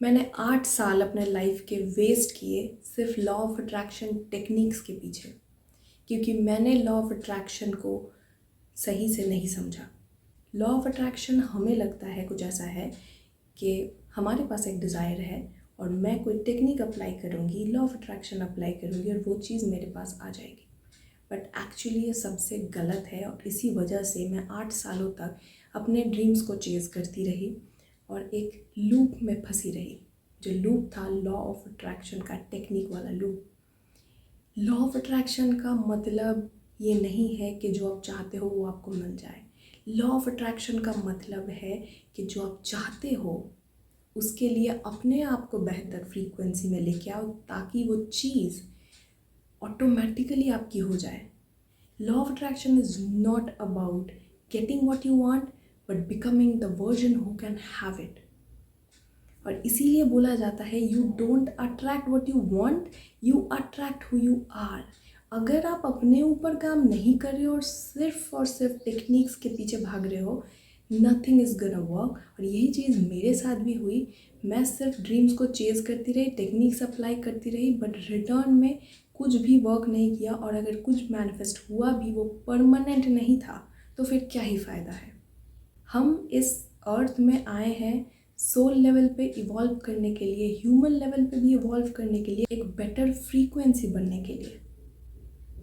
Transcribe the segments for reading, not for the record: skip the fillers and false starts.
मैंने 8 साल अपने लाइफ के वेस्ट किए सिर्फ लॉ ऑफ अट्रैक्शन टेक्निक्स के पीछे, क्योंकि मैंने लॉ ऑफ अट्रैक्शन को सही से नहीं समझा। लॉ ऑफ अट्रैक्शन हमें लगता है कुछ ऐसा है कि हमारे पास एक डिज़ायर है और मैं कोई टेक्निक अप्लाई करूँगी, लॉ ऑफ अट्रैक्शन अप्लाई करूँगी और वो चीज़ मेरे पास आ जाएगी। बट एक्चुअली ये सबसे गलत है और इसी वजह से मैं 8 सालों तक अपने ड्रीम्स को चेज़ करती रही और एक लूप में फंसी रही, जो लूप था लॉ ऑफ अट्रैक्शन का, टेक्निक वाला लूप। लॉ ऑफ अट्रैक्शन का मतलब ये नहीं है कि जो आप चाहते हो वो आपको मिल जाए। लॉ ऑफ अट्रैक्शन का मतलब है कि जो आप चाहते हो उसके लिए अपने आप को बेहतर फ्रीक्वेंसी में लेके आओ ताकि वो चीज़ ऑटोमेटिकली आपकी हो जाए। Law of attraction is not about getting what you want but becoming the version who can have it. और इसीलिए बोला जाता है you don't attract what you want, you attract who you are. अगर आप अपने ऊपर काम नहीं कर रहे हो और सिर्फ टेक्निक्स के पीछे भाग रहे हो, नथिंग इज़ गोना वर्क। और यही चीज़ मेरे साथ भी हुई। मैं सिर्फ ड्रीम्स को चेज़ करती रही, टेक्निक्स अप्लाई करती रही, बट रिटर्न में कुछ भी वर्क नहीं किया। और अगर कुछ मैनिफेस्ट हुआ भी वो परमानेंट नहीं था तो फिर क्या ही फ़ायदा है। हम इस अर्थ में आए हैं सोल लेवल पे इवॉल्व करने के लिए, ह्यूमन लेवल पे भी इवॉल्व करने के लिए, एक बेटर फ्रीक्वेंसी बनने के लिए।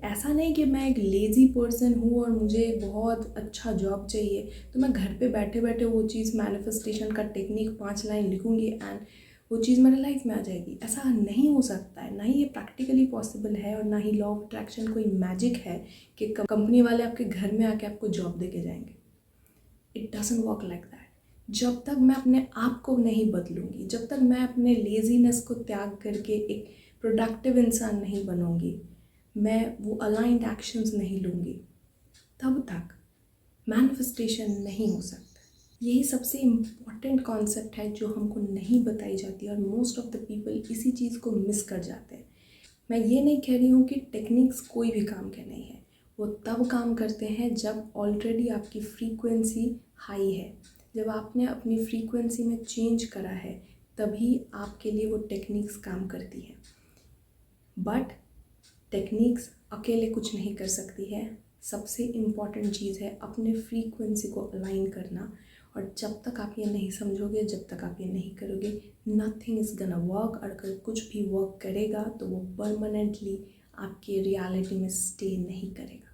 ऐसा नहीं कि मैं एक लेज़ी पर्सन हूँ और मुझे बहुत अच्छा जॉब चाहिए तो मैं घर पे बैठे बैठे वो चीज़ मैनिफेस्टेशन का टेक्निक 5 लाइन लिखूँगी एंड वो चीज़ मेरे लाइफ में आ जाएगी। ऐसा नहीं हो सकता है, ना ही ये प्रैक्टिकली पॉसिबल है और ना ही लॉ ऑफ अट्रैक्शन कोई मैजिक है कि कंपनी वाले आपके घर में आके आपको जॉब दे के जाएंगे। It doesn't work like that. जब तक मैं अपने आप को नहीं बदलूँगी, जब तक मैं अपने लेज़ीनेस को त्याग करके एक प्रोडक्टिव इंसान नहीं बनूँगी, मैं वो अलाइंड एक्शंस नहीं लूँगी, तब तक मैनिफेस्टेशन नहीं हो सकता। यही सबसे इम्पॉर्टेंट कॉन्सेप्ट है जो हमको नहीं बताई जाती और मोस्ट ऑफ द पीपल इसी चीज़ को मिस कर जाते हैं। मैं ये नहीं कह रही हूँ कि टेक्निक्स कोई भी काम के नहीं है, वो तब काम करते हैं जब ऑलरेडी आपकी फ्रीक्वेंसी हाई है, जब आपने अपनी फ्रीक्वेंसी में चेंज करा है, तभी आपके लिए वो टेक्निक्स काम करती हैं। बट टेक्निक्स अकेले कुछ नहीं कर सकती है। सबसे इम्पॉर्टेंट चीज़ है अपने फ्रीक्वेंसी को अलाइन करना। और जब तक आप ये नहीं समझोगे, जब तक आप ये नहीं करोगे, नथिंग इज़ गना वर्क। और अगर कुछ भी वर्क करेगा तो वो परमानेंटली आपके रियलिटी में स्टे नहीं करेगा।